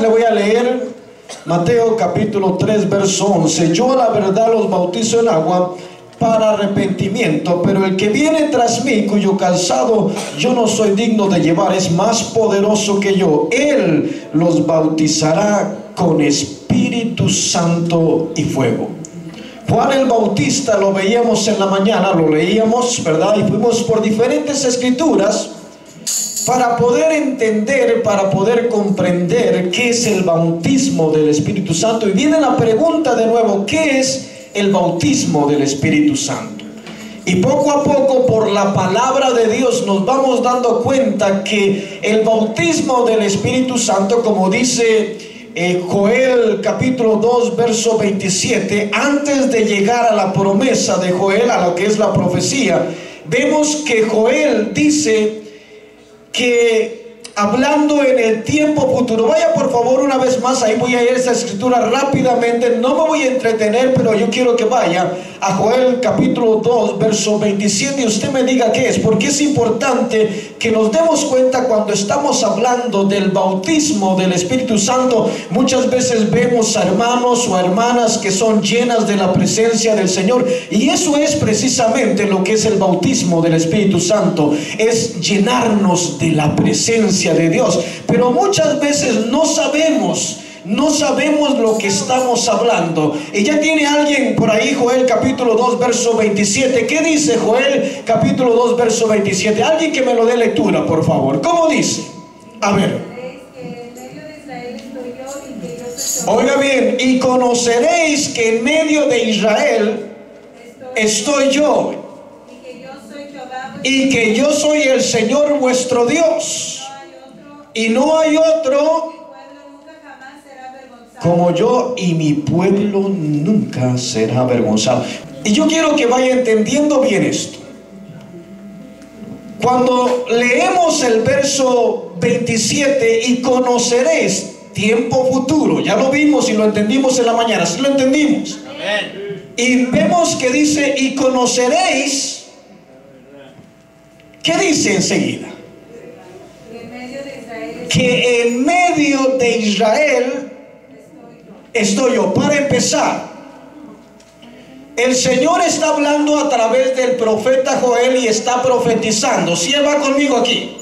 Le voy a leer Mateo capítulo 3 verso 11. Yo a la verdad los bautizo en agua para arrepentimiento, pero el que viene tras mí, cuyo calzado yo no soy digno de llevar, es más poderoso que yo. Él los bautizará con Espíritu Santo y fuego. Juan el Bautista lo veíamos en la mañana, lo leíamos, ¿verdad? Y fuimos por diferentes escrituras para poder entender, para poder comprender qué es el bautismo del Espíritu Santo. Y viene la pregunta de nuevo: ¿qué es el bautismo del Espíritu Santo? Y poco a poco, por la palabra de Dios, nos vamos dando cuenta que el bautismo del Espíritu Santo, como dice Joel capítulo 2 verso 27, antes de llegar a la promesa de Joel, a lo que es la profecía, vemos que Joel dice que hablando en el tiempo futuro, vaya por favor una vez más, ahí voy a ir a esta escritura rápidamente, no me voy a entretener, pero yo quiero que vaya a Joel capítulo 2 verso 27 y usted me diga qué es, porque es importante que nos demos cuenta cuando estamos hablando del bautismo del Espíritu Santo. Muchas veces vemos a hermanos o hermanas que son llenas de la presencia del Señor, y eso es precisamente lo que es el bautismo del Espíritu Santo, es llenarnos de la presencia de Dios. Pero muchas veces no sabemos lo que estamos hablando. Y ya tiene alguien por ahí Joel capítulo 2 verso 27. ¿Qué dice Joel capítulo 2 verso 27? Alguien que me lo dé lectura, por favor. ¿Cómo dice? A ver. Oiga bien, y conoceréis que en medio de Israel estoy yo, y que yo soy el Señor vuestro Dios, y no hay otro como yo, y mi pueblo nunca será avergonzado. Y yo quiero que vaya entendiendo bien esto. Cuando leemos el verso 27, y conoceréis, tiempo futuro, ya lo vimos y lo entendimos en la mañana, ¿sí lo entendimos? Amén. Y vemos que dice, y conoceréis, ¿qué dice enseguida? Que en medio de Israel estoy yo. Para empezar, el Señor está hablando a través del profeta Joel y está profetizando. Si él va conmigo aquí,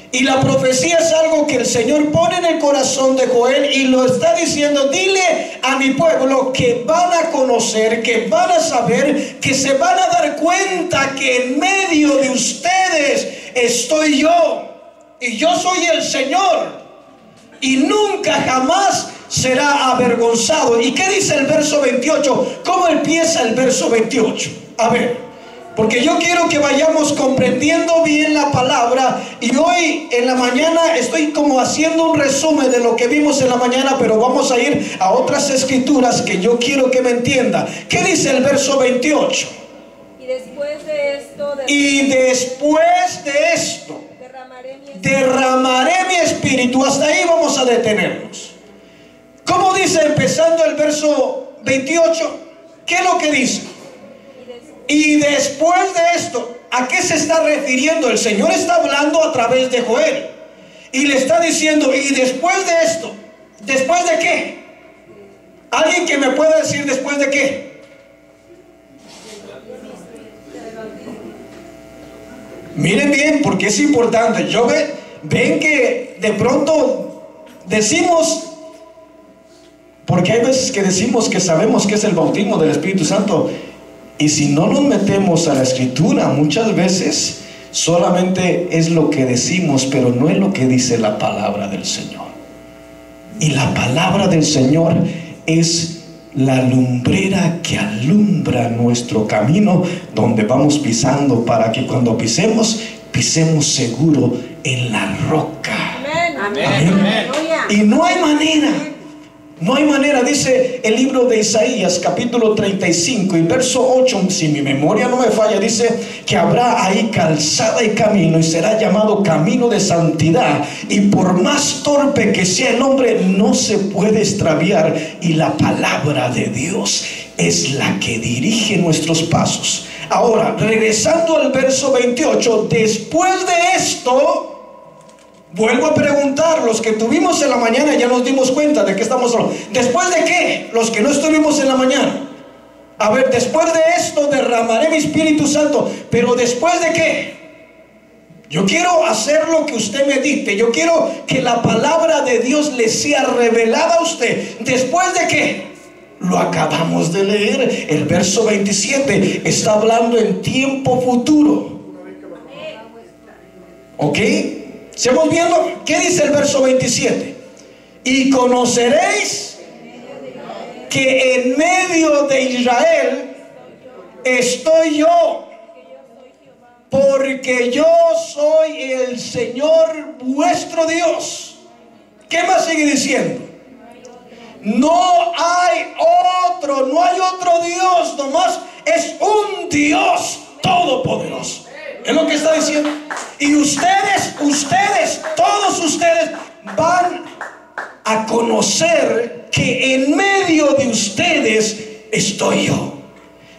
y la profecía es algo que el Señor pone en el corazón de Joel y lo está diciendo: dile a mi pueblo que van a conocer, que van a saber, que se van a dar cuenta que en medio de ustedes estoy yo, y yo soy el Señor, y nunca jamás será avergonzado. ¿Y qué dice el verso 28? ¿Cómo empieza el verso 28? A ver, porque yo quiero que vayamos comprendiendo bien la palabra. Y hoy en la mañana estoy como haciendo un resumen de lo que vimos en la mañana, pero vamos a ir a otras escrituras que yo quiero que me entienda. ¿Qué dice el verso 28? Y después de esto, derramaré mi espíritu. Hasta ahí vamos a detenernos. ¿Cómo dice empezando el verso 28? ¿Qué es lo que dice? Y después de esto, ¿a qué se está refiriendo? El Señor está hablando a través de Joel y le está diciendo: y después de esto, ¿después de qué? ¿Alguien que me pueda decir después de qué? Miren bien, porque es importante. Ven que de pronto decimos, porque hay veces que decimos que sabemos que es el bautismo del Espíritu Santo, y si no nos metemos a la escritura, muchas veces solamente es lo que decimos, pero no es lo que dice la palabra del Señor. Y la palabra del Señor es la lumbrera que alumbra nuestro camino donde vamos pisando, para que cuando pisemos seguro en la roca. Amén. Amén. Amén. Y no hay manera, dice el libro de Isaías capítulo 35 y verso 8, si mi memoria no me falla, dice que habrá ahí calzada y camino, y será llamado camino de santidad, y por más torpe que sea el hombre, no se puede extraviar, y la palabra de Dios es la que dirige nuestros pasos. Ahora, regresando al verso 28, después de esto, Vuelvo a preguntar, los que tuvimos en la mañana ya nos dimos cuenta de que estamos hablando. ¿Después de qué? Los que no estuvimos en la mañana. A ver, después de esto derramaré mi Espíritu Santo, pero ¿después de qué? Yo quiero hacer lo que usted medite. Yo quiero que la palabra de Dios le sea revelada a usted. ¿Después de qué? Lo acabamos de leer. El verso 27 está hablando en tiempo futuro. ¿Ok? ¿Estamos viendo? ¿Qué dice el verso 27? Y conoceréis que en medio de Israel estoy yo, porque yo soy el Señor vuestro Dios. ¿Qué más sigue diciendo? No hay otro Dios, nomás es un Dios todopoderoso. Es lo que está diciendo. Y ustedes, todos ustedes van a conocer que en medio de ustedes estoy yo.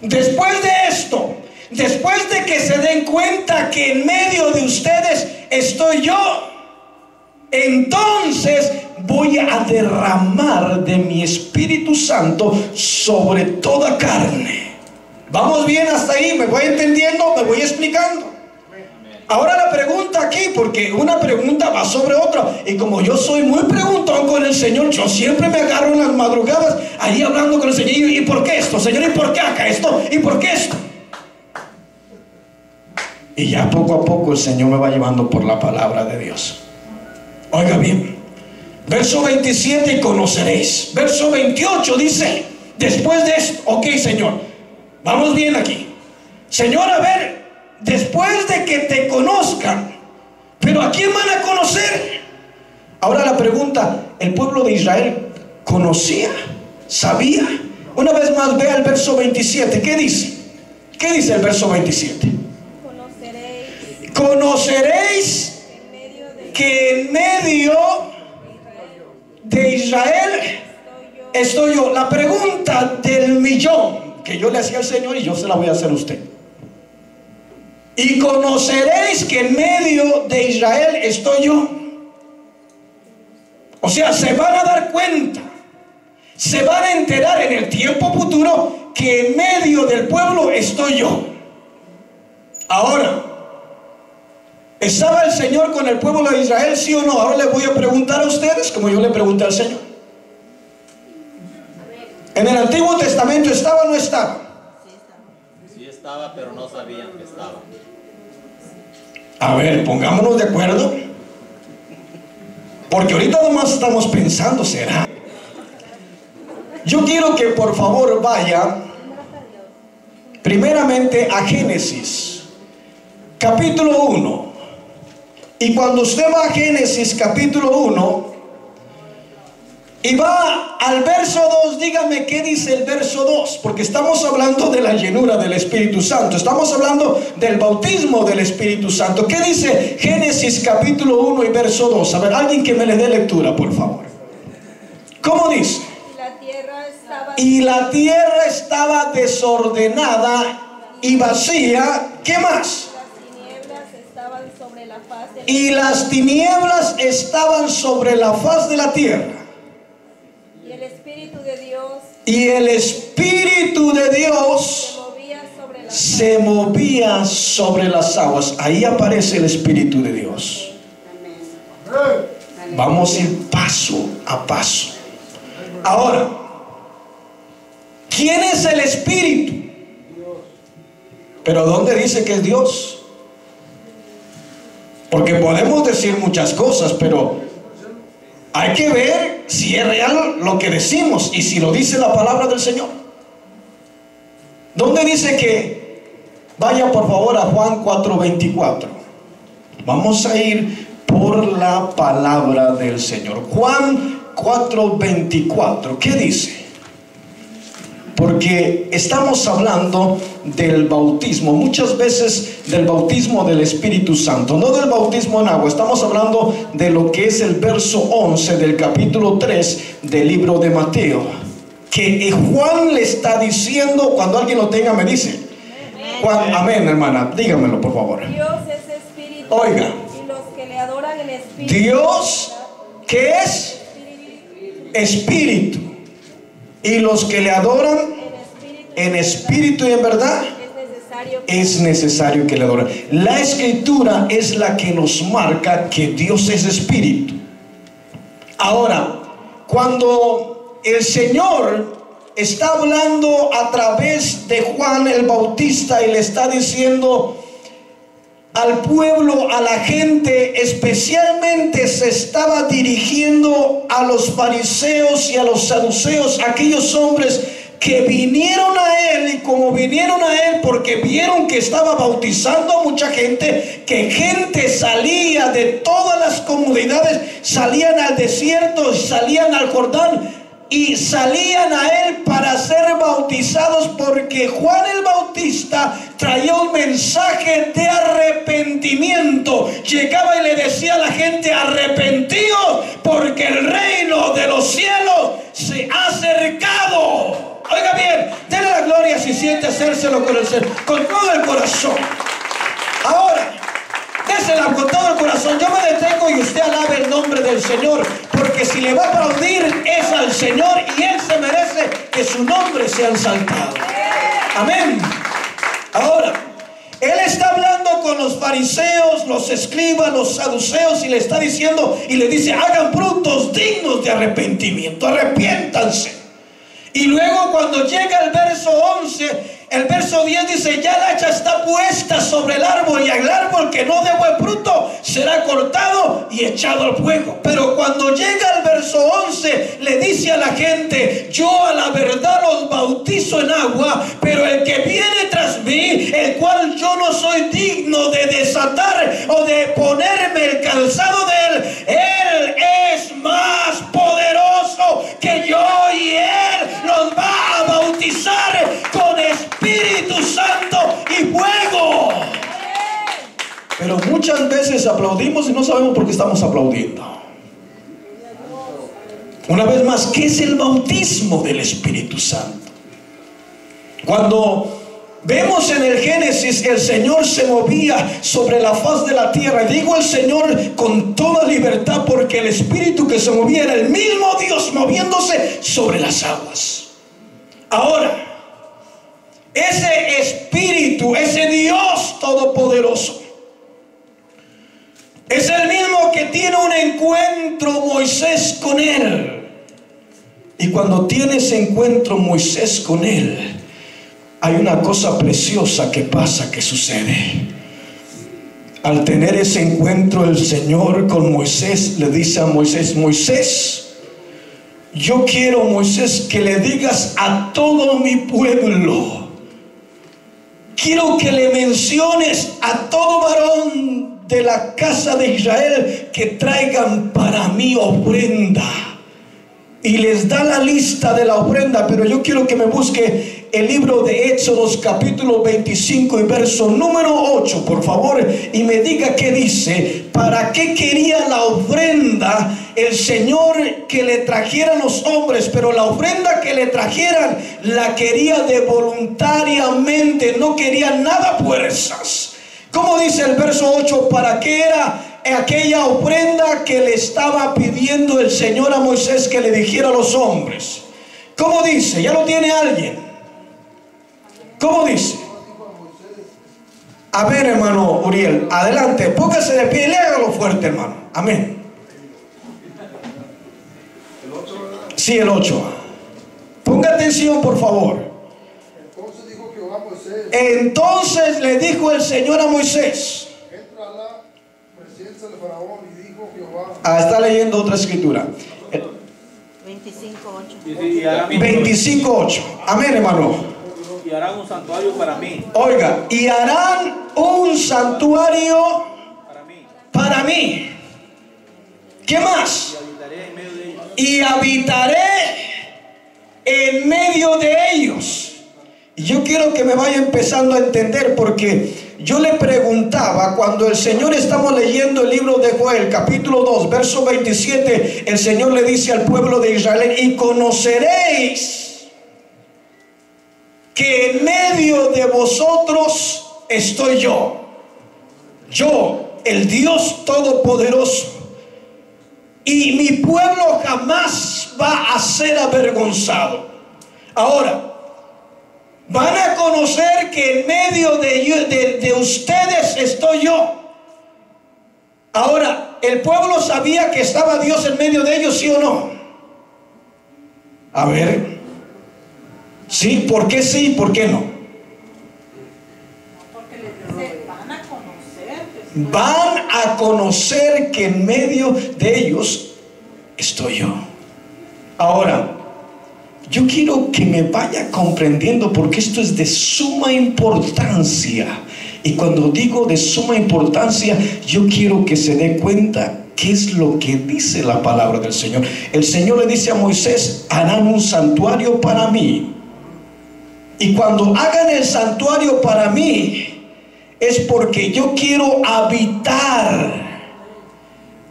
Después de esto, después de que se den cuenta que en medio de ustedes estoy yo, entonces voy a derramar de mi Espíritu Santo sobre toda carne. ¿Vamos bien hasta ahí? ¿Me voy entendiendo? ¿Me voy explicando? Ahora la pregunta aquí, porque una pregunta va sobre otra, y como yo soy muy preguntón con el Señor, yo siempre me agarro en las madrugadas ahí hablando con el Señor. ¿Y por qué esto, Señor? ¿Y por qué acá esto? ¿Y por qué esto? Y ya poco a poco el Señor me va llevando por la palabra de Dios. Oiga bien, verso 27, y conoceréis. Verso 28 dice, después de esto, ok, Señor, vamos bien aquí. Señor, a ver, después de que te conozcan, pero ¿a quién van a conocer? Ahora la pregunta, ¿el pueblo de Israel conocía? ¿Sabía? Una vez más, vea el verso 27. ¿Qué dice? ¿Qué dice el verso 27? Conoceréis que en medio de Israel estoy yo. La pregunta del millón que yo le hacía al Señor, y yo se la voy a hacer a usted. Y conoceréis que en medio de Israel estoy yo. O sea, se van a dar cuenta, se van a enterar en el tiempo futuro que en medio del pueblo estoy yo. Ahora, ¿estaba el Señor con el pueblo de Israel, sí o no? Ahora les voy a preguntar a ustedes como yo le pregunté al Señor. ¿En el Antiguo Testamento estaba o no estaba? Sí estaba, pero no sabían que estaba. A ver, pongámonos de acuerdo, porque ahorita nomás estamos pensando, ¿será? Yo quiero que por favor vaya primeramente a Génesis capítulo 1. Y cuando usted va a Génesis capítulo 1 y va al verso 2, dígame qué dice el verso 2, porque estamos hablando de la llenura del Espíritu Santo, estamos hablando del bautismo del Espíritu Santo. ¿Qué dice Génesis capítulo 1 y verso 2? A ver, alguien que me le dé lectura, por favor. ¿Cómo dice? Y la tierra estaba desordenada y vacía. ¿Qué más? Y las tinieblas estaban sobre la faz de la tierra. Y el Espíritu de Dios. Y el Espíritu de Dios se movía sobre las aguas. Ahí aparece el Espíritu de Dios. Vamos a ir paso a paso. Ahora, ¿quién es el Espíritu? Pero ¿dónde dice que es Dios? Porque podemos decir muchas cosas, pero hay que ver si es real lo que decimos y si lo dice la palabra del Señor. ¿Dónde dice que? Vaya por favor a Juan 4:24. Vamos a ir por la palabra del Señor. Juan 4:24. ¿Qué dice? Porque estamos hablando del bautismo, muchas veces del bautismo del Espíritu Santo, no del bautismo en agua. Estamos hablando de lo que es el verso 11 del capítulo 3 del libro de Mateo, que Juan le está diciendo, cuando alguien lo tenga me dice. Juan, amén, hermana, dígamelo por favor. Dios es espíritu. Oiga. Y los que le adoran en espíritu. Dios que es espíritu. Y los que le adoran en espíritu y en verdad, es necesario que le adoren. La escritura es la que nos marca que Dios es espíritu. Ahora, cuando el Señor está hablando a través de Juan el Bautista y le está diciendo al pueblo, a la gente, especialmente se estaba dirigiendo a los fariseos y a los saduceos, aquellos hombres que vinieron a él, y como vinieron a él porque vieron que estaba bautizando a mucha gente, que gente salía de todas las comunidades, salían al desierto, salían al Jordán y salían a él para ser bautizados, porque Juan el Bautista traía un mensaje de arrepentimiento. Llegaba y le decía a la gente: arrepentidos, porque el reino de los cielos se ha acercado. Oiga bien, denle la gloria si siente hacérselo con todo el corazón. Ahora, désela con todo el corazón. Yo me detengo y usted alabe el nombre del Señor, porque si le va a aplaudir es al Señor, y Él se merece que su nombre sea exaltado. Amén. Ahora, Él está hablando con los fariseos, los escribas, los saduceos, y le está diciendo, y le dice: hagan frutos dignos de arrepentimiento, arrepiéntanse. Y luego cuando llega el verso 11, el verso 10 dice: ya la hacha está puesta sobre el árbol, y el árbol que no dé buen fruto será cortado y echado al fuego. Pero cuando llega el verso 11, le dice a la gente: yo a la verdad los bautizo en agua, pero el que viene tras mí, el cual yo no soy digno de desatar o de ponerme el calzado de él es más poderoso que yo, y él nos va a bautizar con Espíritu Santo y fuego. Pero muchas veces aplaudimos y no sabemos por qué estamos aplaudiendo. Una vez más, ¿qué es el bautismo del Espíritu Santo? Cuando vemos en el Génesis, el Señor se movía sobre la faz de la tierra. Y digo el Señor con toda libertad, porque el Espíritu que se movía era el mismo Dios moviéndose sobre las aguas. Ahora, ese Espíritu, ese Dios todopoderoso, es el mismo que tiene un encuentro Moisés con Él. Y cuando tiene ese encuentro Moisés con Él, hay una cosa preciosa que pasa, que sucede. Al tener ese encuentro, el Señor con Moisés le dice a Moisés: Moisés, yo quiero, Moisés, que le digas a todo mi pueblo, quiero que le menciones a todo varón de la casa de Israel que traigan para mí ofrenda. Y les da la lista de la ofrenda, pero yo quiero que me busque el libro de Éxodos capítulo 25 y verso número 8, por favor, y me diga qué dice. ¿Para qué quería la ofrenda el Señor que le trajeran los hombres? Pero la ofrenda que le trajeran la quería de voluntariamente, no quería nada fuerzas. ¿Cómo dice el verso 8? ¿Para qué era aquella ofrenda que le estaba pidiendo el Señor a Moisés que le dijera a los hombres? ¿Cómo dice? ¿Ya lo tiene alguien? ¿Cómo dice? A ver, hermano Uriel, adelante, póngase de pie y léalo fuerte, hermano. Amén. Sí, el 8. Ponga atención, por favor. Entonces le dijo el Señor a Moisés: entra a la presencia de Faraón, y dijo Jehová. Está leyendo otra escritura. 25:8. 25:8. Amén, hermano. Y harán un santuario para mí. Oiga, y harán un santuario para mí. ¿Qué más? Y habitaré en medio de ellos. Y yo quiero que me vaya empezando a entender, porque yo le preguntaba, cuando el Señor, estamos leyendo el libro de Joel, capítulo 2, verso 27, el Señor le dice al pueblo de Israel: y conoceréis que en medio de vosotros estoy yo. Yo, el Dios Todopoderoso. Y mi pueblo jamás va a ser avergonzado. Ahora, van a conocer que en medio de ustedes estoy yo. Ahora, ¿el pueblo sabía que estaba Dios en medio de ellos, sí o no? A ver. Sí, ¿por qué sí? ¿Por qué no? Porque van a conocer. Van a conocer que en medio de ellos estoy yo. Ahora, yo quiero que me vaya comprendiendo, porque esto es de suma importancia. Y cuando digo de suma importancia, yo quiero que se dé cuenta qué es lo que dice la palabra del Señor. El Señor le dice a Moisés: harán un santuario para mí. Y cuando hagan el santuario para mí, es porque yo quiero habitar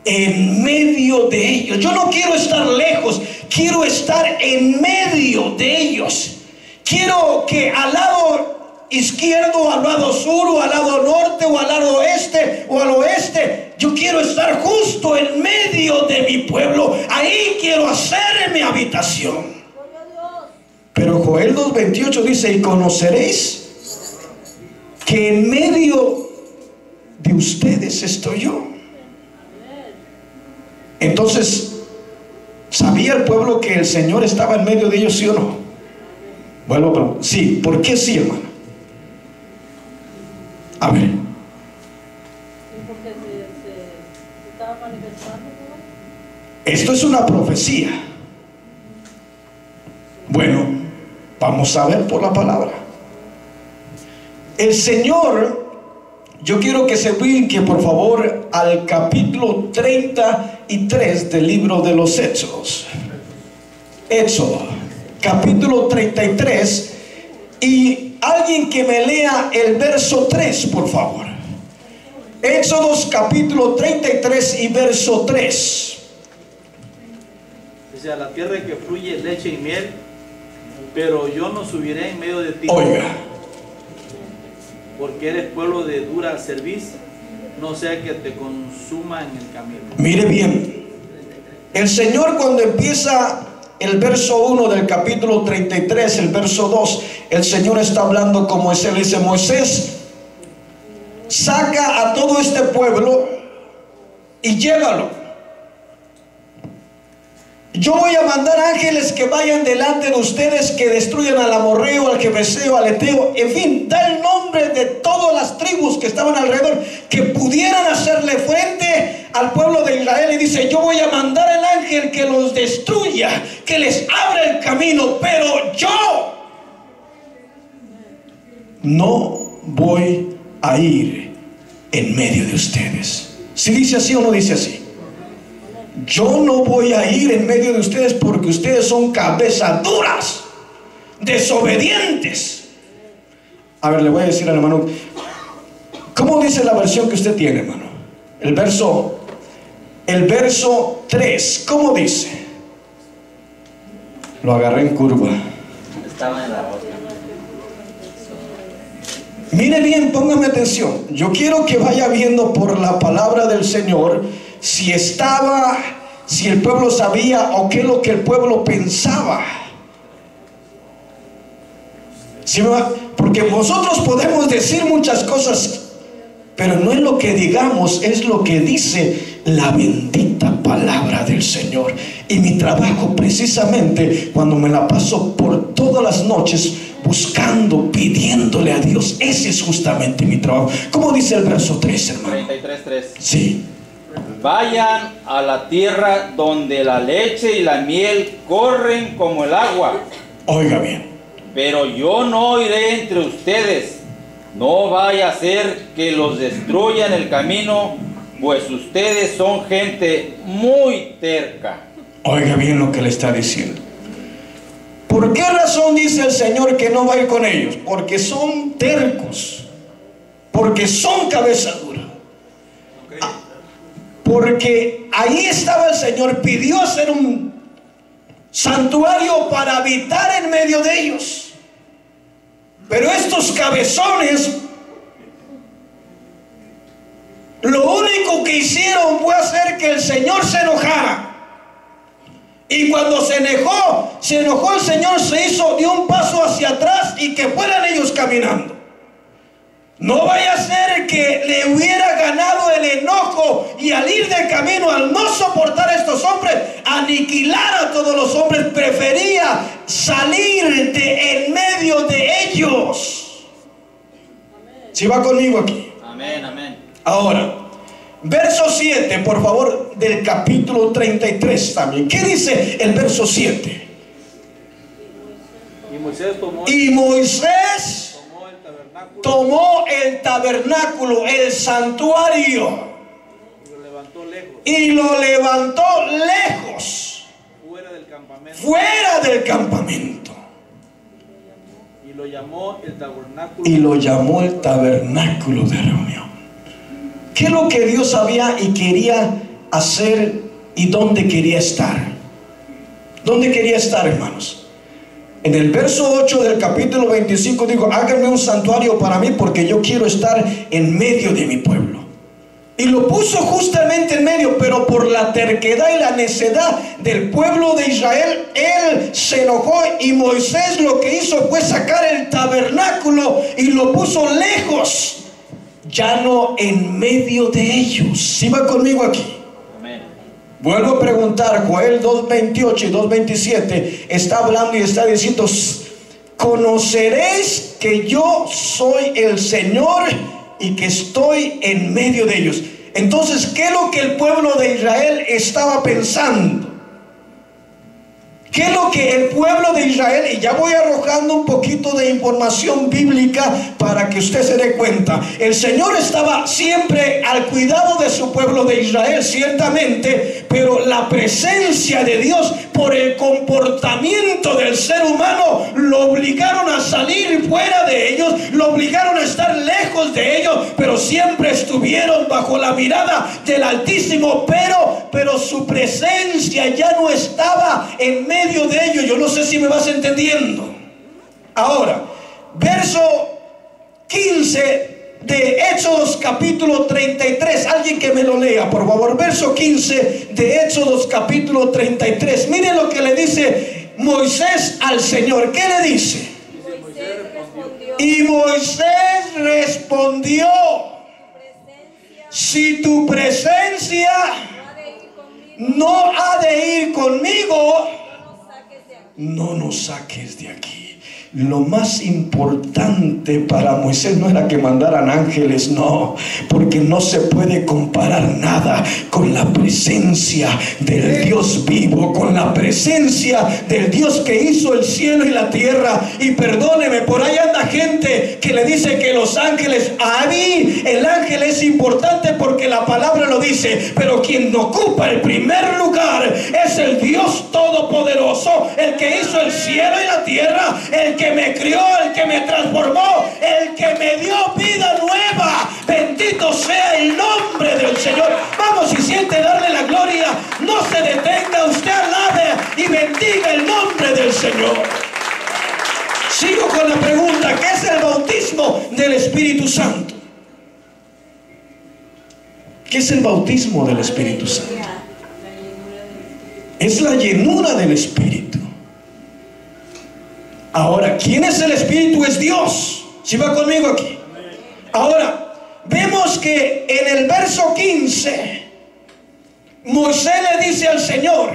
en medio de ellos. Yo no quiero estar lejos, quiero estar en medio de ellos. Quiero que al lado izquierdo, al lado sur, o al lado norte, o al lado este, o al oeste, yo quiero estar justo en medio de mi pueblo. Ahí quiero hacer mi habitación. Pero Joel 2:28 dice: y conoceréis que en medio de ustedes estoy yo. Entonces, ¿sabía el pueblo que el Señor estaba en medio de ellos, sí o no? Vuelvo a preguntar. Sí, ¿por qué sí, hermano? A ver. Porque se estaba manifestando. Esto es una profecía. Bueno, vamos a ver por la palabra. El Señor, yo quiero que se brinque por favor al capítulo 33 del libro de los Éxodos. Éxodo, capítulo 33. Y alguien que me lea el verso 3, por favor. Éxodos capítulo 33 y verso 3. Dice: a la tierra que fluye leche y miel, pero yo no subiré en medio de ti. Oiga, porque eres pueblo de dura cerviz, no sea que te consuma en el camino. mire bien. El Señor, cuando empieza el verso 1 del capítulo 33, el verso 2, el Señor está hablando con Moisés. Le dice: Moisés, saca a todo este pueblo y llévalo. Yo voy a mandar ángeles que vayan delante de ustedes, que destruyan al amorreo, al jebuseo, al eteo, en fin, da el nombre de todas las tribus que estaban alrededor, que pudieran hacerle frente al pueblo de Israel. Y dice: yo voy a mandar el ángel que los destruya, que les abra el camino, pero yo no voy a ir en medio de ustedes. ¿Sí dice así o no dice así? Yo no voy a ir en medio de ustedes porque ustedes son cabezas duras, desobedientes. A ver, le voy a decir al hermano, ¿cómo dice la versión que usted tiene, hermano? El verso 3, ¿cómo dice? Lo agarré en curva. Estaba en la otra. Mire bien, póngame atención. Yo quiero que vaya viendo por la palabra del Señor si el pueblo sabía o qué es lo que el pueblo pensaba. ¿Sí? Porque nosotros podemos decir muchas cosas, pero no es lo que digamos, es lo que dice la bendita palabra del Señor. Y mi trabajo, precisamente, cuando me la paso por todas las noches buscando, pidiéndole a Dios, ese es justamente mi trabajo. ¿Cómo dice el verso 3, hermano? 33:3. Sí. Vayan a la tierra donde la leche y la miel corren como el agua. Oiga bien. Pero yo no iré entre ustedes. No vaya a ser que los destruyan el camino, pues ustedes son gente muy terca. Oiga bien lo que le está diciendo. ¿Por qué razón dice el Señor que no va a ir con ellos? Porque son tercos, porque son cabeza dura. Porque ahí estaba el Señor, pidió hacer un santuario para habitar en medio de ellos. Pero estos cabezones Lo único que hicieron fue hacer que el Señor se enojara. Y cuando se enojó el Señor, dio un paso hacia atrás y que fueran ellos caminando. No vaya a ser que le hubiera ganado el enojo y al ir de camino, al no soportar a estos hombres, aniquilar a todos los hombres. Prefería salir de en medio de ellos. ¿Sí va conmigo aquí? Amén, amén. Ahora, verso 7, por favor, del capítulo 33 también. ¿Qué dice el verso 7? Y Moisés tomó el tabernáculo, el santuario, y lo levantó lejos, fuera del campamento, y lo llamó el tabernáculo de reunión. ¿Qué es lo que Dios sabía y quería hacer y dónde quería estar? ¿Dónde quería estar, hermanos? En el verso 8 del capítulo 25 dijo: háganme un santuario para mí, porque yo quiero estar en medio de mi pueblo. Y lo puso justamente en medio, pero por la terquedad y la necedad del pueblo de Israel, él se enojó, y Moisés lo que hizo fue sacar el tabernáculo y lo puso lejos, ya no en medio de ellos. ¿Sí va conmigo aquí? Vuelvo a preguntar, Joel 2:28 y 2:27 está hablando y está diciendo: conoceréis que yo soy el Señor y que estoy en medio de ellos. Entonces, ¿qué es lo que el pueblo de Israel estaba pensando? ¿Qué es lo que el pueblo de Israel? Y ya voy arrojando un poquito de información bíblica para que usted se dé cuenta. El Señor estaba siempre al cuidado de su pueblo de Israel, ciertamente, pero la presencia de Dios, por el comportamiento del ser humano, lo obligaron a salir fuera de ellos, lo obligaron a estar lejos de ellos, pero siempre estuvieron bajo la mirada del Altísimo, pero su presencia ya no estaba en medio de ellos. Yo no sé si me vas entendiendo. Ahora, verso 15 de Éxodos capítulo 33. Alguien que me lo lea, por favor. Verso 15 de Éxodos capítulo 33. Miren lo que le dice Moisés al Señor. ¿Qué le dice? Y Moisés respondió: si tu presencia no ha de ir conmigo, no nos saques de aquí. Lo más importante para Moisés no era que mandaran ángeles, no, porque no se puede comparar nada con la presencia del Dios vivo, con la presencia del Dios que hizo el cielo y la tierra. Y perdóneme, por ahí anda gente que le dice que los ángeles, a mí el ángel es importante porque la palabra lo dice, pero quien ocupa el primer lugar es el Dios todopoderoso, el que hizo el cielo y la tierra, el que me crió, el que me transformó, el que me dio vida nueva. Bendito sea el nombre del Señor. Vamos, si siente darle la gloria, no se detenga, usted alabe y bendiga el nombre del Señor. Sigo con la pregunta: ¿qué es el bautismo del Espíritu Santo? ¿Qué es el bautismo del Espíritu Santo? Es la llenura del Espíritu. Ahora, ¿quién es el Espíritu? Es Dios. ¿Sí va conmigo aquí? Ahora, vemos que en el verso 15, Moisés le dice al Señor: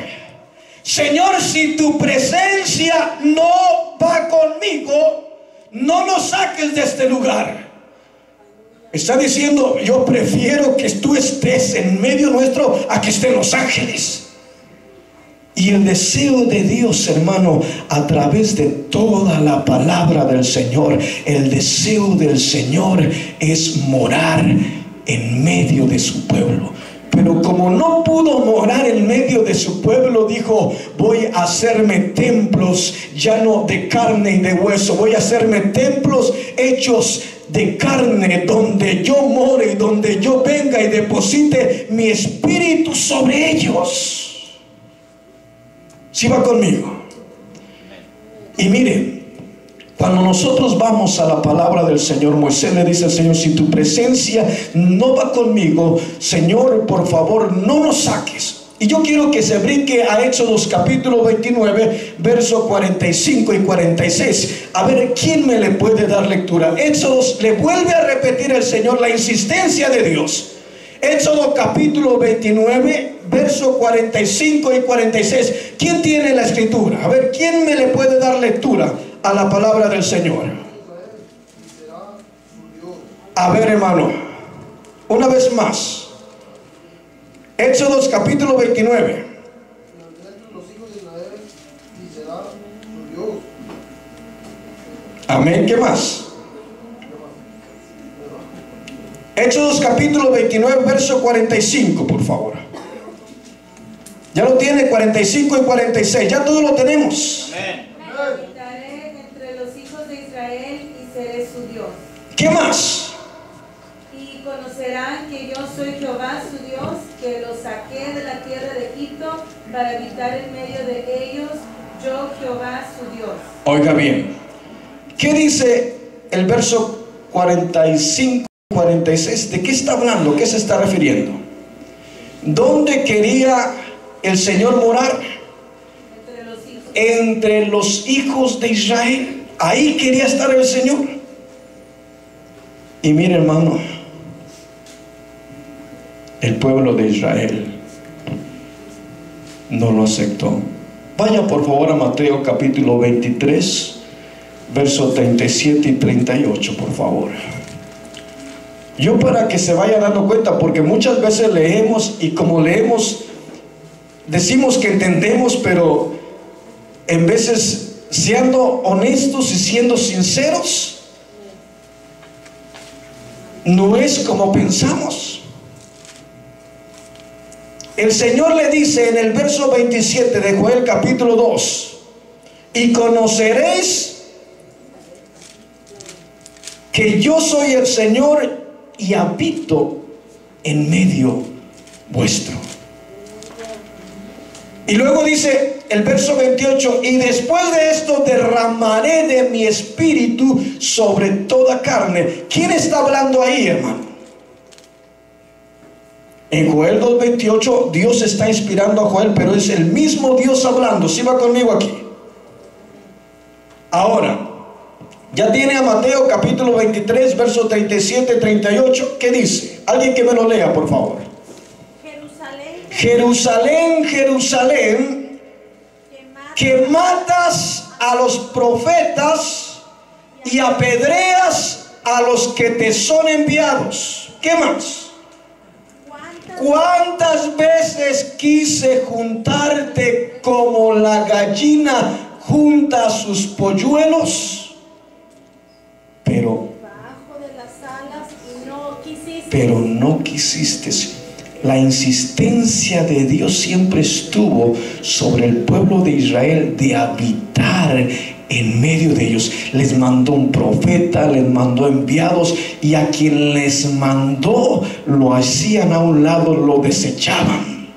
Señor, si tu presencia no va conmigo, no nos saques de este lugar. Está diciendo: yo prefiero que tú estés en medio nuestro a que estén los ángeles. Y el deseo de Dios, hermano, a través de toda la palabra del Señor, el deseo del Señor es morar en medio de su pueblo. Pero como no pudo morar en medio de su pueblo, dijo: voy a hacerme templos ya no de carne y de hueso, voy a hacerme templos hechos de carne, donde yo more y donde yo venga y deposite mi espíritu sobre ellos. ¿Sí va conmigo? Y mire, Cuando nosotros vamos a la palabra del Señor, Moisés le dice al Señor: si tu presencia no va conmigo, Señor, por favor, no nos saques. Y yo quiero que se brinque a Éxodos capítulo 29, versos 45 y 46. A ver, ¿quién me le puede dar lectura? Éxodos, le vuelve a repetir el Señor la insistencia de Dios. Éxodo capítulo 29, versos 45 y 46. ¿Quién tiene la escritura? A ver, ¿quién me le puede dar lectura a la palabra del Señor? A ver, hermano, una vez más. Éxodos capítulo 29. Amén. ¿Qué más? Éxodos capítulo 29, verso 45, por favor. Ya lo tiene, 45 y 46. Ya todo lo tenemos. Amén. Habitaré entre los hijos de Israel y seré su Dios. ¿Qué más? Y conocerán que yo soy Jehová su Dios, que los saqué de la tierra de Egipto para habitar en medio de ellos, yo Jehová su Dios. Oiga bien, ¿qué dice el verso 45 y 46? ¿De qué está hablando? ¿Qué se está refiriendo? ¿Dónde quería el Señor morar? Entre los hijos. Entre los hijos de Israel. Ahí quería estar el Señor. Y mire, hermano, el pueblo de Israel no lo aceptó. Vaya por favor a Mateo capítulo 23, versos 37 y 38, por favor. Yo, para que se vaya dando cuenta, porque muchas veces leemos y como leemos decimos que entendemos, pero en veces, siendo honestos y siendo sinceros, no es como pensamos. El Señor le dice en el verso 27 de Joel capítulo 2: y conoceréis que yo soy el Señor y habito en medio vuestro. Y luego dice el verso 28: y después de esto derramaré de mi espíritu sobre toda carne. ¿Quién está hablando ahí, hermano? En Joel 2:28 Dios está inspirando a Joel, pero es el mismo Dios hablando. ¿Sí va conmigo aquí? Ahora, ya tiene a Mateo capítulo 23, versos 37 y 38. ¿Qué dice? Alguien que me lo lea, por favor. Jerusalén, Jerusalén, Jerusalén, que matas a los profetas y apedreas a los que te son enviados. ¿Qué más? ¿Cuántas veces quise juntarte como la gallina junta sus polluelos? Pero bajo de las alas y no quisiste. Pero no quisiste. La insistencia de Dios siempre estuvo sobre el pueblo de Israel de habitar en medio de ellos. Les mandó un profeta, les mandó enviados, y a quien les mandó lo hacían a un lado, lo desechaban.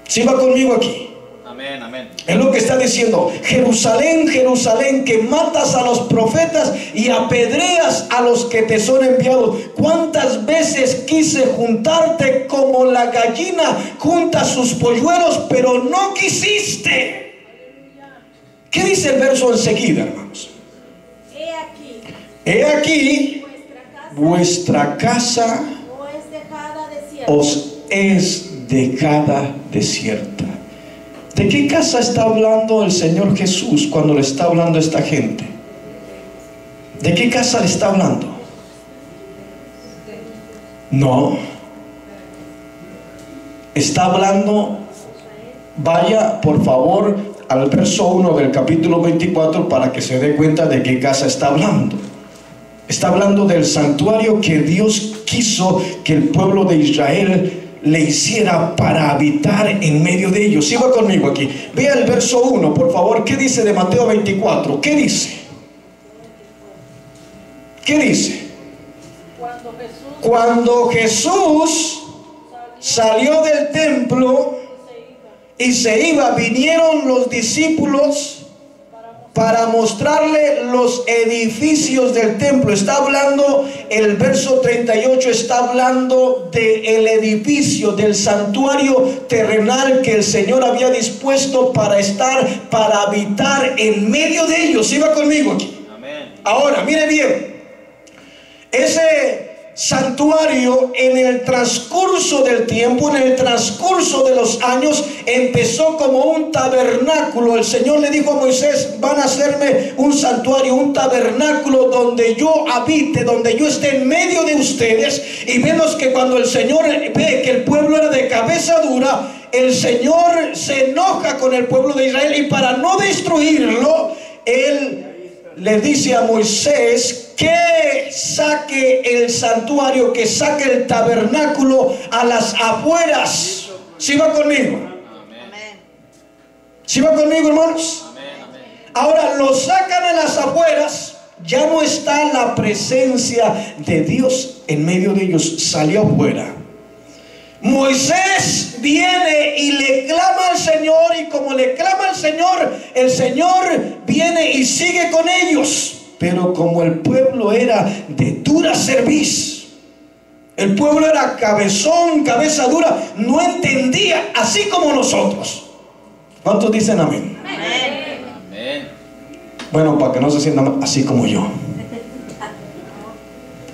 ¿Sí va conmigo aquí? Amén, amén. Es lo que está diciendo. Jerusalén, Jerusalén, que matas a los profetas y apedreas a los que te son enviados. ¿Cuántas veces quise juntarte como la gallina junta sus polluelos, pero no quisiste? ¿Qué dice el verso enseguida, hermanos? He aquí, vuestra casa os es dejada desierta. ¿De qué casa está hablando el Señor Jesús cuando le está hablando a esta gente? ¿De qué casa le está hablando? No. Está hablando, vaya por favor al verso 1 del capítulo 24 para que se dé cuenta de qué casa está hablando. Está hablando del santuario que Dios quiso que el pueblo de Israel le hiciera para habitar en medio de ellos. Siga conmigo aquí. Vea el verso 1, por favor. ¿Qué dice de Mateo 24? ¿Qué dice? ¿Qué dice? Cuando Jesús salió del templo y se iba, vinieron los discípulos para mostrarle los edificios del templo. Está hablando, el verso 38 está hablando del edificio, del santuario terrenal que el Señor había dispuesto para habitar en medio de ellos. ¿Sí va conmigo aquí? Amén. Ahora, mire bien, ese santuario en el transcurso del tiempo, en el transcurso de los años, empezó como un tabernáculo. El Señor le dijo a Moisés: van a hacerme un santuario, un tabernáculo donde yo habite, donde yo esté en medio de ustedes. Y vemos que cuando el Señor ve que el pueblo era de cabeza dura, el Señor se enoja con el pueblo de Israel, y para no destruirlo, Él le dice a Moisés que saque el santuario, que saque el tabernáculo a las afueras. ¿Sí va conmigo? Amén. ¿Sí va conmigo, hermanos? Amén. Ahora lo sacan a las afueras. Ya no está la presencia de Dios en medio de ellos, salió afuera. Moisés viene y le clama al Señor, y como le clama al Señor, el Señor viene y sigue con ellos. Pero como el pueblo era de dura cerviz, el pueblo era cabezón, cabeza dura, no entendía, así como nosotros. ¿Cuántos dicen amén? Amén. Bueno, para que no se sientan así como yo.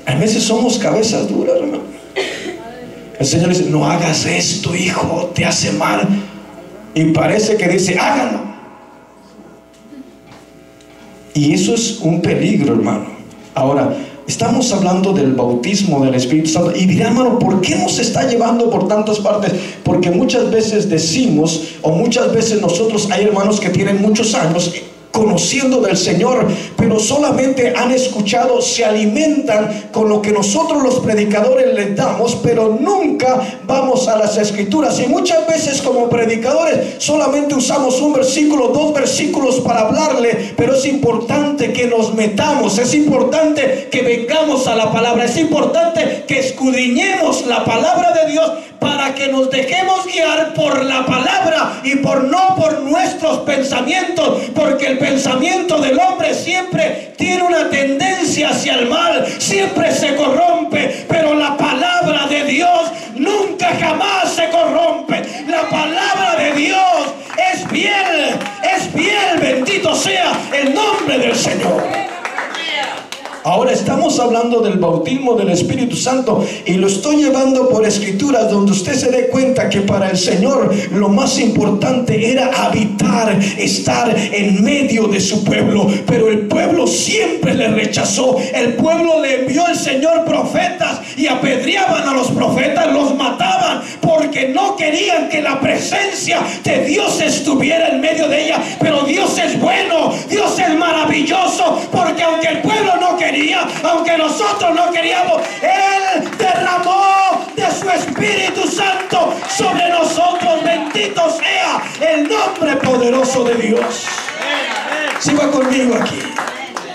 A veces somos cabezas duras, hermano. El Señor dice: no hagas esto, hijo, te hace mal. Y parece que dice: háganlo. Y eso es un peligro, hermano. Ahora, estamos hablando del bautismo del Espíritu Santo. Y dirá, hermano, ¿por qué nos está llevando por tantas partes? Porque muchas veces decimos, o muchas veces nosotros, hay hermanos que tienen muchos años conociendo del Señor, pero solamente han escuchado, se alimentan con lo que nosotros los predicadores les damos, pero nunca vamos a las Escrituras. Y muchas veces como predicadores solamente usamos un versículo, dos versículos para hablarle, pero es importante que nos metamos, es importante que vengamos a la palabra, es importante que escudriñemos la palabra de Dios, para que nos dejemos guiar por la palabra y no por nuestros pensamientos, porque el pensamiento del hombre siempre tiene una tendencia hacia el mal, siempre se corrompe, pero la palabra de Dios nunca jamás se corrompe. La palabra de Dios es fiel, bendito sea el nombre del Señor. Ahora estamos hablando del bautismo del Espíritu Santo, y lo estoy llevando por escrituras donde usted se dé cuenta que para el Señor lo más importante era habitar, estar en medio de su pueblo. Pero el pueblo siempre le rechazó. El pueblo le envió al Señor profetas, y apedreaban a los profetas, los mataban, porque no querían que la presencia de Dios estuviera en medio de ella. Pero Dios es bueno, Dios es maravilloso, porque aunque el pueblo no quería, aunque nosotros no queríamos, Él derramó de su Espíritu Santo sobre nosotros. Bendito sea el nombre poderoso de Dios. ¿Sí va conmigo aquí?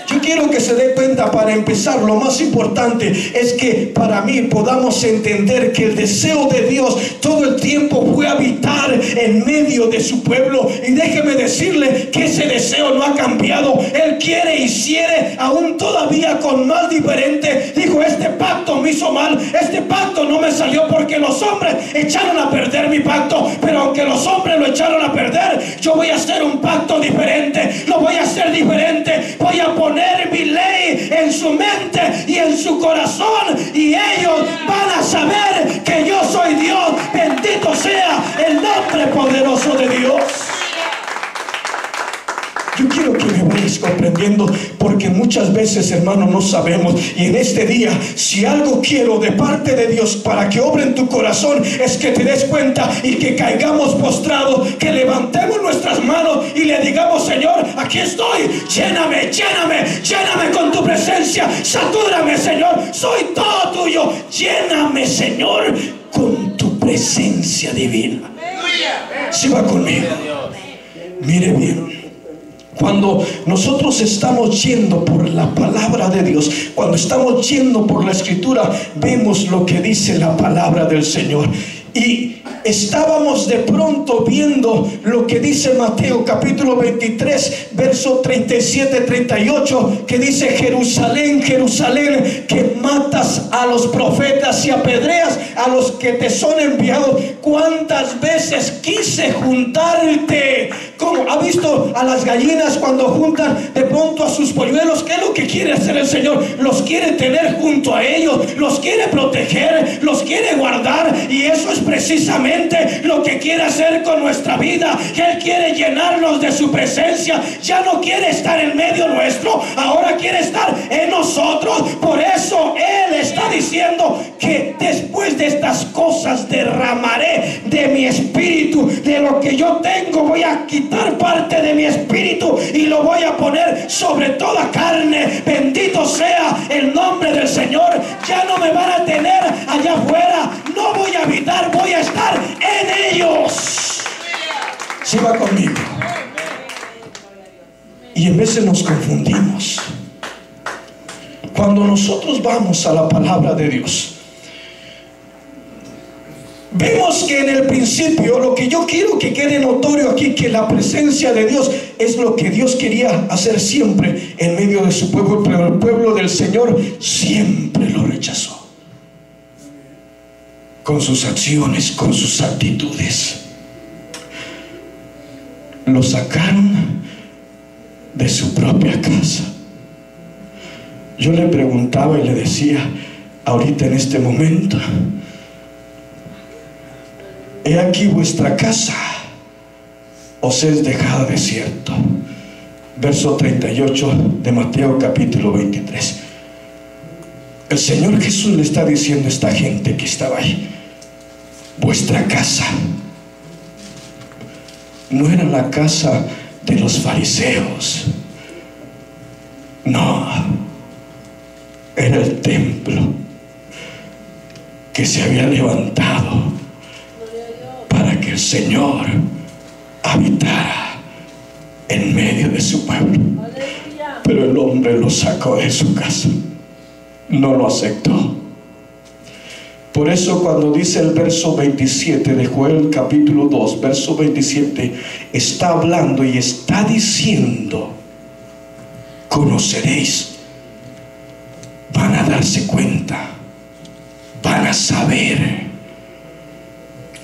Yo quiero que se dé cuenta, para empezar, lo más importante es que para mí podamos entender que el deseo de Dios todo el tiempo fue habitar en medio de su pueblo. Y déjeme decirle que ese deseo no ha cambiado. Él quiere y quiere aún todavía con más diferente. Dijo: este pacto me hizo mal, este pacto no me salió porque los hombres echaron a perder mi pacto. Pero aunque los hombres lo echaron a perder, yo voy a hacer un pacto diferente, lo voy a hacer diferente. Voy a poner mi ley en su mente y en su corazón, y ellos van a saber que yo soy Dios. Bendito sea el nombre poderoso de Dios. Yo quiero que me vayas comprendiendo, porque muchas veces, hermano, no sabemos. Y en este día, si algo quiero de parte de Dios para que obre en tu corazón, es que te des cuenta y que caigamos postrados, que levantemos nuestras manos y le digamos: Señor, aquí estoy, lléname, lléname, lléname con tu presencia, satúrame, Señor, soy todo tuyo, lléname, Señor, con tu presencia divina. ¿Sí va conmigo? Mire bien. Cuando nosotros estamos yendo por la palabra de Dios, cuando estamos yendo por la Escritura, vemos lo que dice la palabra del Señor. Y estábamos de pronto viendo lo que dice Mateo capítulo 23, verso 37-38, que dice: Jerusalén, Jerusalén, que matas a los profetas y apedreas a los que te son enviados. ¿Cuántas veces quise juntarte? ¿Cómo? ¿Ha visto a las gallinas cuando juntan de pronto a sus polluelos? ¿Qué es lo que quiere hacer el Señor? Los quiere tener junto a ellos, los quiere proteger, los quiere guardar, y eso es precisamente lo que quiere hacer con nuestra vida. Él quiere llenarnos de su presencia. Ya no quiere estar en medio nuestro, ahora quiere estar en nosotros. Por eso Él está diciendo que después de estas cosas derramaré de mi espíritu. De lo que yo tengo voy a quitar parte de mi espíritu y lo voy a poner sobre toda carne. Bendito sea el nombre del Señor. Ya no me van a tener allá afuera, no voy a habitar, voy a estar en ellos. ¿Sí va conmigo? Y en veces nos confundimos. Cuando nosotros vamos a la palabra de Dios, vemos que en el principio, lo que yo quiero que quede notorio aquí, que la presencia de Dios es lo que Dios quería hacer siempre en medio de su pueblo, pero el pueblo del Señor siempre lo rechazó. Con sus acciones, con sus actitudes. Lo sacaron de su propia casa. Yo le preguntaba y le decía, ahorita en este momento, he aquí vuestra casa os es dejada desierto. Verso 38 de Mateo capítulo 23. El Señor Jesús le está diciendo a esta gente que estaba ahí: vuestra casa no era la casa de los fariseos, no, era el templo que se había levantado para que el Señor habitara en medio de su pueblo. Pero el hombre lo sacó de su casa, no lo aceptó. Por eso cuando dice el verso 27 de Joel capítulo 2, verso 27, está hablando y está diciendo: conoceréis, van a darse cuenta, van a saber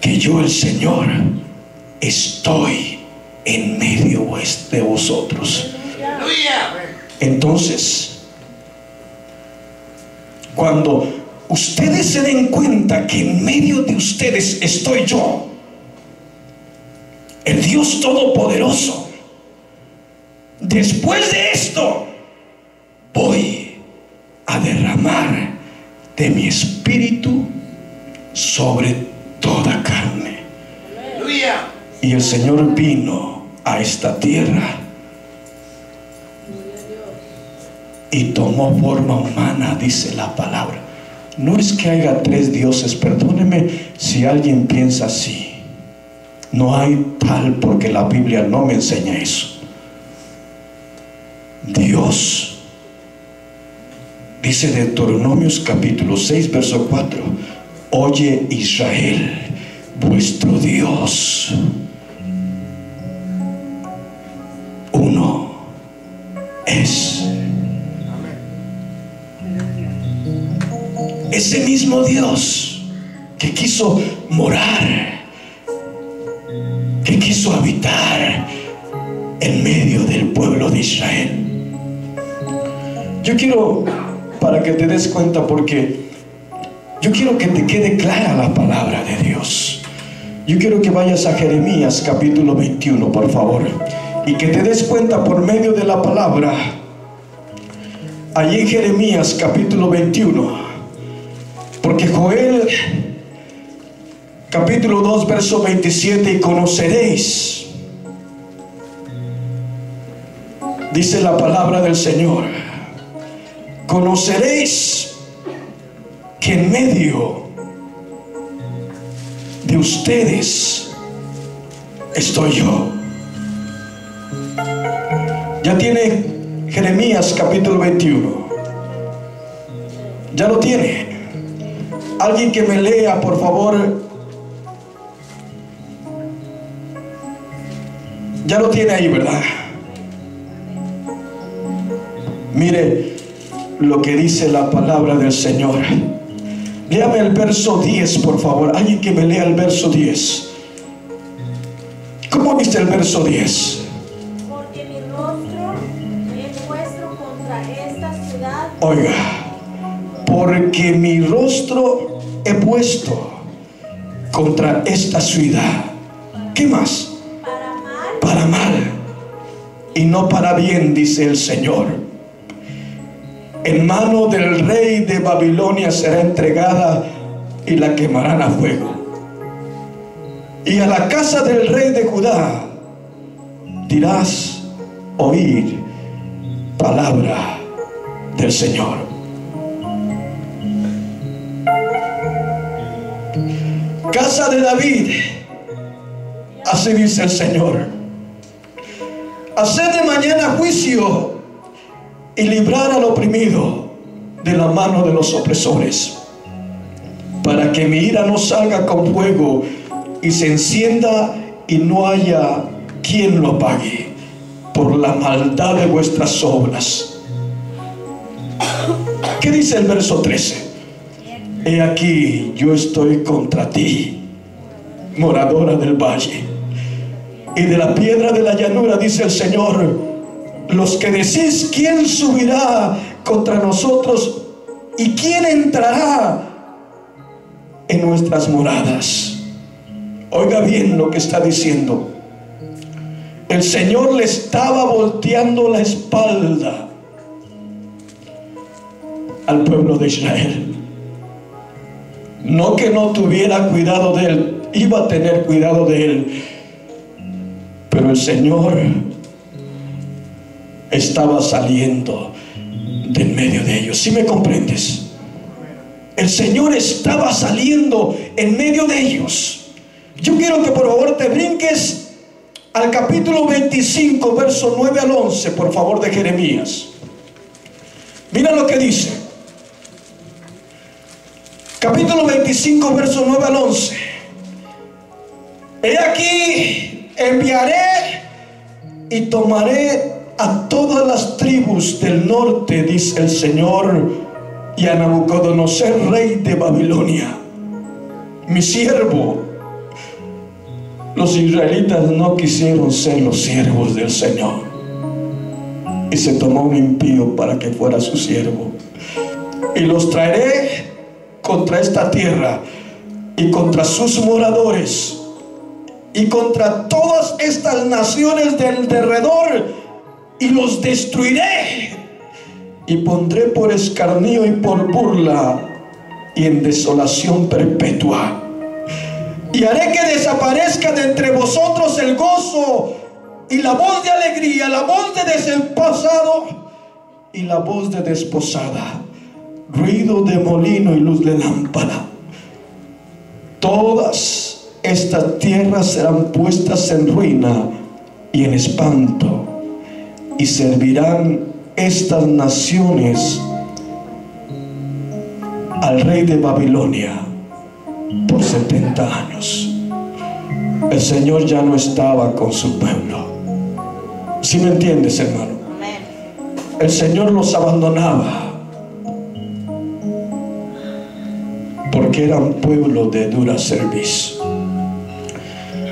que yo, el Señor, estoy en medio de vosotros. Entonces, cuando ustedes se den cuenta que en medio de ustedes estoy yo, el Dios Todopoderoso, después de esto voy a derramar de mi espíritu sobre toda carne. Y el Señor vino a esta tierra y tomó forma humana, dice la palabra. No es que haya tres dioses, perdóneme si alguien piensa así. No hay tal, porque la Biblia no me enseña eso. Dios, dice Deuteronomios capítulo 6, verso 4: oye Israel, vuestro Dios, uno es. Ese mismo Dios que quiso morar, que quiso habitar en medio del pueblo de Israel. Yo quiero, para que te des cuenta, porque yo quiero que te quede clara la palabra de Dios. Yo quiero que vayas a Jeremías capítulo 21, por favor, y que te des cuenta por medio de la palabra. Allí en Jeremías capítulo 21, porque Joel capítulo 2 verso 27: y conoceréis, dice la palabra del Señor, conoceréis que en medio de ustedes estoy yo. Ya tiene Jeremías capítulo 21, ya lo tiene. Alguien que me lea por favor Ya lo tiene ahí, ¿verdad? Mire lo que dice la palabra del Señor. Léame el verso 10, por favor. Alguien que me lea el verso 10. ¿Cómo dice el verso 10? Porque mi rostro he puesto contra esta ciudad. Oiga, porque mi rostro he puesto contra esta ciudad. ¿Qué más? Para mal. Para mal y no para bien, dice el Señor. En mano del rey de Babilonia será entregada y la quemarán a fuego. Y a la casa del rey de Judá dirás, oír palabra del Señor. Casa de David, así dice el Señor: haced de mañana juicio y librar al oprimido de la mano de los opresores, para que mi ira no salga con fuego y se encienda y no haya quien lo apague por la maldad de vuestras obras. ¿Qué dice el verso 13? He aquí, yo estoy contra ti, moradora del valle y de la piedra de la llanura, dice el Señor, los que decís, ¿quién subirá contra nosotros y quién entrará en nuestras moradas? Oiga bien lo que está diciendo. El Señor le estaba volteando la espalda al pueblo de Israel. No que no tuviera cuidado de él, iba a tener cuidado de él, pero el Señor estaba saliendo de en medio de ellos. ¿Sí me comprendes? El Señor estaba saliendo en medio de ellos. Yo quiero que por favor te brinques al capítulo 25, verso 9 al 11, por favor, de Jeremías. Mira lo que dice. Capítulo 25, verso 9 al 11. He aquí, enviaré y tomaré a todas las tribus del norte, dice el Señor, y a Nabucodonosor, rey de Babilonia, mi siervo. Los israelitas no quisieron ser los siervos del Señor, y se tomó un impío para que fuera su siervo. Y los traeré contra esta tierra y contra sus moradores y contra todas estas naciones del derredor, y los destruiré y pondré por escarnio y por burla y en desolación perpetua. Y haré que desaparezca de entre vosotros el gozo y la voz de alegría, la voz de desposado y la voz de desposada, ruido de molino y luz de lámpara. Todas estas tierras serán puestas en ruina y en espanto, y servirán estas naciones al rey de Babilonia por 70 años. El Señor ya no estaba con su pueblo. ¿Sí me entiendes, hermano? El Señor los abandonaba porque eran pueblo de dura cerviz.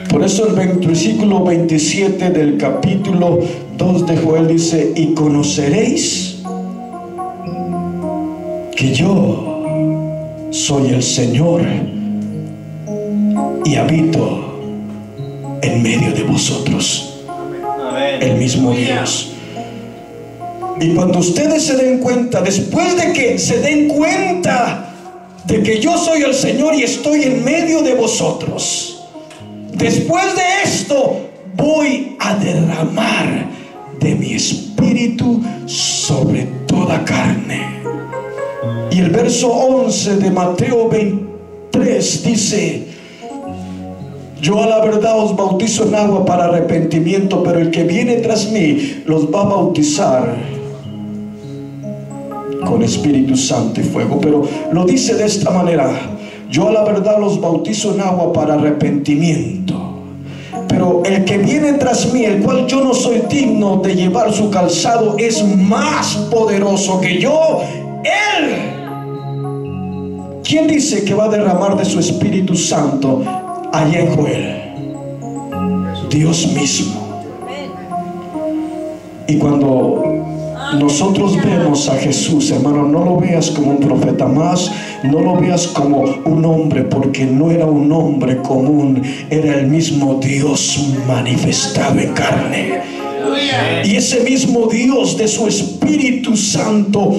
Por eso el versículo 27 del capítulo 2 de Joel dice: y conoceréis que yo soy el Señor y habito en medio de vosotros. Amén. El mismo Dios. Y cuando ustedes se den cuenta, después de que se den cuenta de que yo soy el Señor y estoy en medio de vosotros, después de esto voy a derramar de mi espíritu sobre toda carne. Y el verso 11 de Mateo 23 dice: yo a la verdad os bautizo en agua para arrepentimiento, pero el que viene tras mí los va a bautizar con Espíritu Santo y fuego. Pero lo dice de esta manera: yo a la verdad los bautizo en agua para arrepentimiento, pero pero el que viene tras mí, el cual yo no soy digno de llevar su calzado, es más poderoso que yo. Él, ¿quién dice que va a derramar de su Espíritu Santo allá en Joel? Dios mismo. Y cuando nosotros vemos a Jesús, hermano, no lo veas como un profeta más, no lo veas como un hombre, porque no era un hombre común, era el mismo Dios manifestado en carne. Y ese mismo Dios de su Espíritu Santo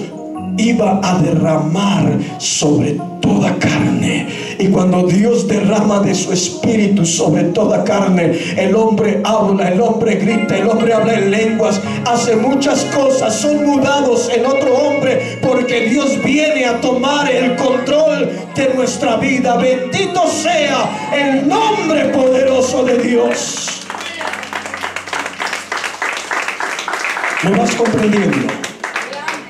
iba a derramar sobre toda carne. Y cuando Dios derrama de su Espíritu sobre toda carne, el hombre habla, el hombre grita, el hombre habla en lenguas, hace muchas cosas, son mudados en otro hombre, porque Dios viene a tomar el control de nuestra vida. Bendito sea el nombre poderoso de Dios. ¿Me vas comprendiendo?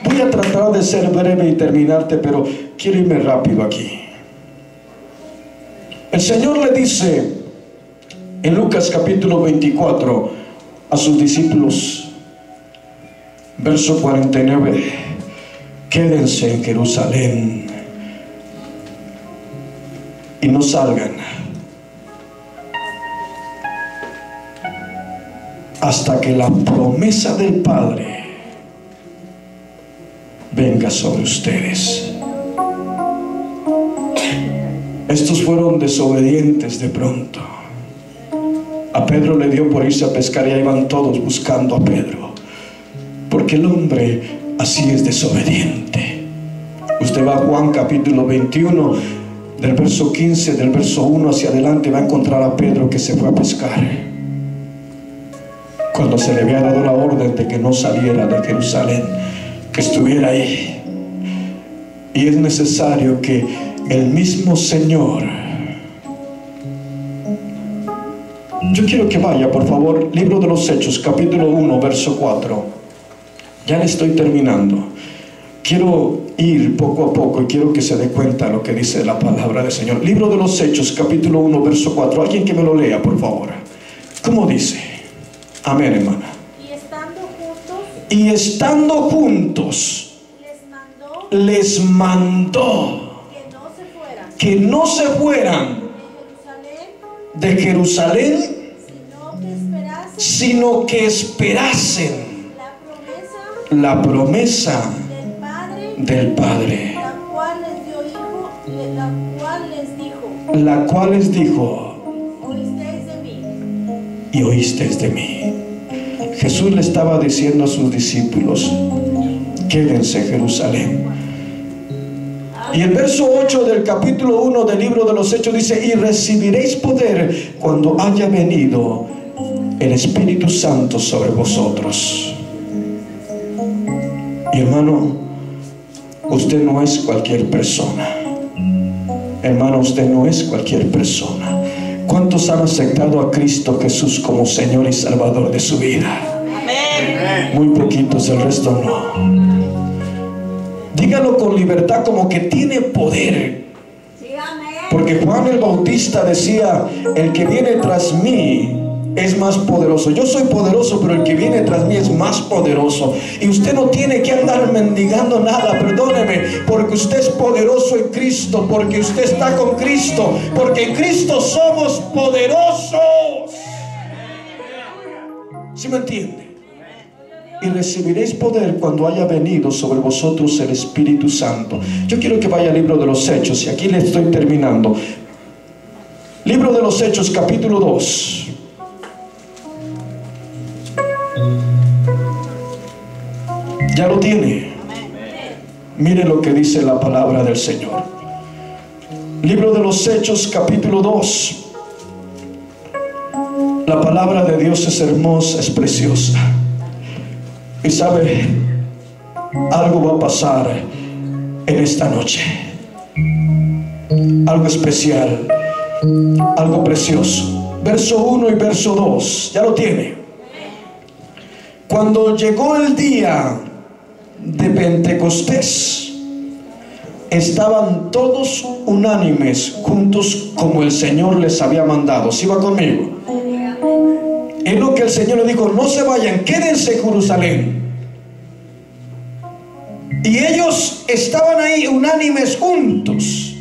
Voy a tratar de ser breve y terminarte, pero quiero irme rápido aquí. El Señor le dice en Lucas capítulo 24 a sus discípulos, verso 49, quédense en Jerusalén y no salgan hasta que la promesa del Padre venga sobre ustedes. Estos fueron desobedientes de pronto. A Pedro le dio por irse a pescar y ahí van todos buscando a Pedro, porque el hombre así es desobediente. Usted va a Juan capítulo 21, del verso 15, del verso 1 hacia adelante, va a encontrar a Pedro que se fue a pescar, cuando se le había dado la orden de que no saliera de Jerusalén, que estuviera ahí. Y es necesario que el mismo Señor, yo quiero que vaya por favor, libro de los Hechos capítulo 1 verso 4. Ya le estoy terminando. Quiero ir poco a poco y quiero que se dé cuenta de lo que dice la palabra del Señor. Libro de los Hechos capítulo 1 verso 4. Alguien que me lo lea por favor. ¿Cómo dice? Amén, hermana. Y estando juntos les mandó que no se fueran de Jerusalén, sino que esperasen la promesa del Padre, la cual les dijo, oísteis de mí y oísteis de mí. Jesús le estaba diciendo a sus discípulos, quédense en Jerusalén. Y el verso 8 del capítulo 1 del libro de los Hechos dice, y recibiréis poder cuando haya venido el Espíritu Santo sobre vosotros. Y hermano, usted no es cualquier persona. Hermano, usted no es cualquier persona. ¿Cuántos han aceptado a Cristo Jesús como Señor y Salvador de su vida? Amén. Muy poquitos, el resto no. Dígalo con libertad, como que tiene poder. Porque Juan el Bautista decía, el que viene tras mí es más poderoso. Yo soy poderoso, pero el que viene tras mí es más poderoso. Y usted no tiene que andar mendigando nada, perdóneme, porque usted es poderoso en Cristo, porque usted está con Cristo, porque en Cristo somos poderosos. ¿Sí me entiende? Y recibiréis poder cuando haya venido sobre vosotros el Espíritu Santo. Yo quiero que vaya al libro de los Hechos, y aquí le estoy terminando. Libro de los Hechos, capítulo 2. Ya lo tiene. Mire lo que dice la palabra del Señor. Libro de los Hechos, capítulo 2. La palabra de Dios es hermosa, es preciosa. Y sabe, algo va a pasar en esta noche. Algo especial, algo precioso. Verso 1 y verso 2. Ya lo tiene. Cuando llegó el día de Pentecostés, estaban todos unánimes juntos como el Señor les había mandado. ¿Sí va conmigo? Es lo que el Señor le dijo: no se vayan, quédense en Jerusalén. Y ellos estaban ahí unánimes juntos.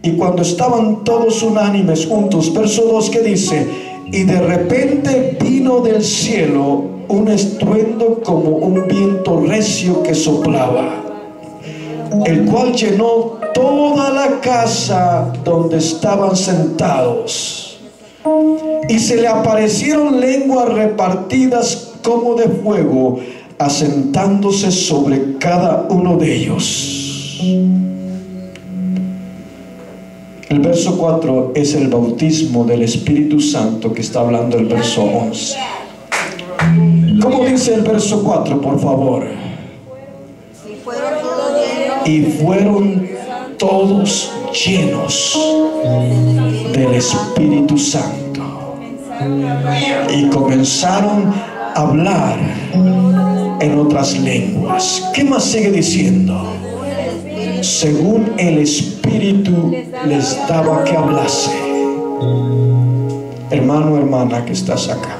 Y cuando estaban todos unánimes juntos, verso 2 que dice: y de repente vino del cielo un estruendo como un viento recio que soplaba, el cual llenó toda la casa donde estaban sentados. Y se le aparecieron lenguas repartidas como de fuego, asentándose sobre cada uno de ellos. El verso 4 es el bautismo del Espíritu Santo que está hablando el verso 11. ¿Cómo dice el verso 4, por favor? Y fueron todos llenos del Espíritu Santo y comenzaron a hablar en otras lenguas. ¿Qué más sigue diciendo? Según el Espíritu les daba que hablase. Hermano, hermana que estás acá,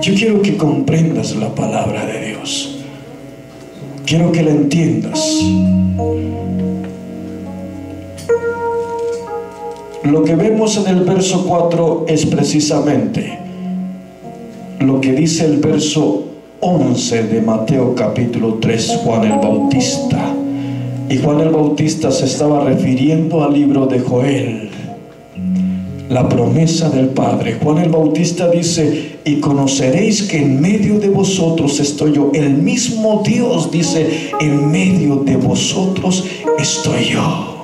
yo quiero que comprendas la palabra de Dios. Quiero que la entiendas. Lo que vemos en el verso 4 es precisamente lo que dice el verso 11 de Mateo capítulo 3, Juan el Bautista. Y Juan el Bautista se estaba refiriendo al libro de Joel, la promesa del Padre. Juan el Bautista dice: y conoceréis que en medio de vosotros estoy yo. El mismo Dios dice: en medio de vosotros estoy yo.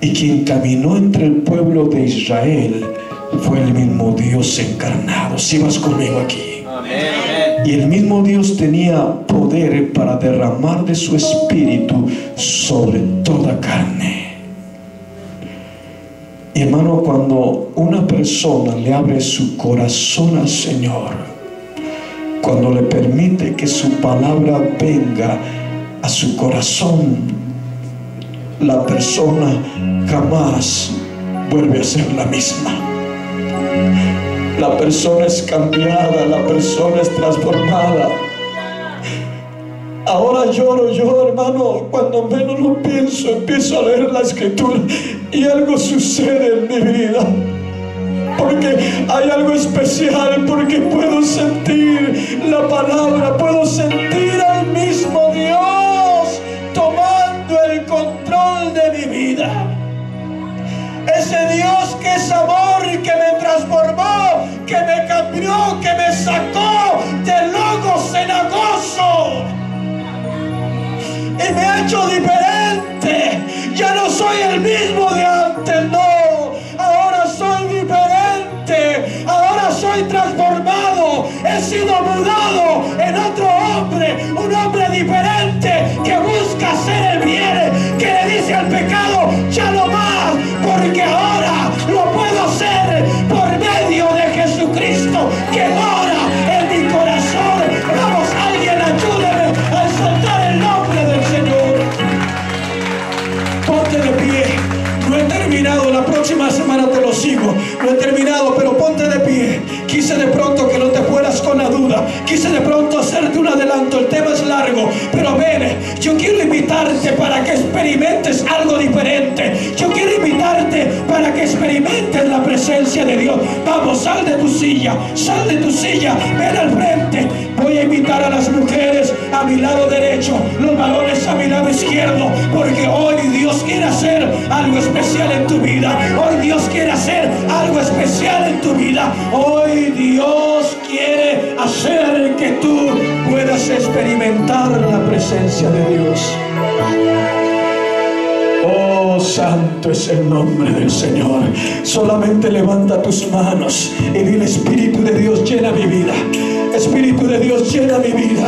Y quien caminó entre el pueblo de Israel fue el mismo Dios encarnado. Si vas conmigo aquí. Amén. Y el mismo Dios tenía poder para derramar de su espíritu sobre toda carne. Y hermano, cuando una persona le abre su corazón al Señor, cuando le permite que su palabra venga a su corazón, la persona jamás vuelve a ser la misma. La persona es cambiada, la persona es transformada. Ahora lloro yo, hermano, cuando menos lo pienso, empiezo a leer la Escritura y algo sucede en mi vida. Porque hay algo especial, porque puedo sentir la palabra, puedo sentir al mismo Dios tomando el control de mi vida. Ese Dios que es amor, que me transformó, que me cambió, que me sacó de logos cenagoso y me ha hecho diferente. Ya no soy el mismo de antes, no. Ahora soy diferente, ahora soy transformado, he sido mudado en otro hombre, un hombre diferente que busca hacer el bien, que le dice al pecado: ya no más, porque ahora lo puedo hacer por medio de Jesucristo que mora en mi corazón. Vamos, alguien ayúdeme a exaltar el nombre del Señor. Ponte de pie. No he terminado, la próxima semana te lo sigo. No he terminado, pero ponte de pie. Quise de pronto que no te fueras con la duda. Quise de pronto hacerte un adelanto. El tema es largo, pero ven, yo quiero invitarte para que experimentes algo diferente. Yo quiero invitarte para que experimentes la presencia de Dios. Vamos, sal de tu silla, ven al frente. Voy a invitar a las mujeres a mi lado derecho, los varones a mi lado izquierdo, porque hoy Dios quiere hacer algo especial en tu vida. Hoy Dios quiere hacer algo especial en tu vida. Hoy Dios quiere hacer que tú puedas experimentar la presencia de Dios. Oh, santo es el nombre del Señor. Solamente levanta tus manos y dile: Espíritu de Dios, llena mi vida. Espíritu de Dios, llena mi vida.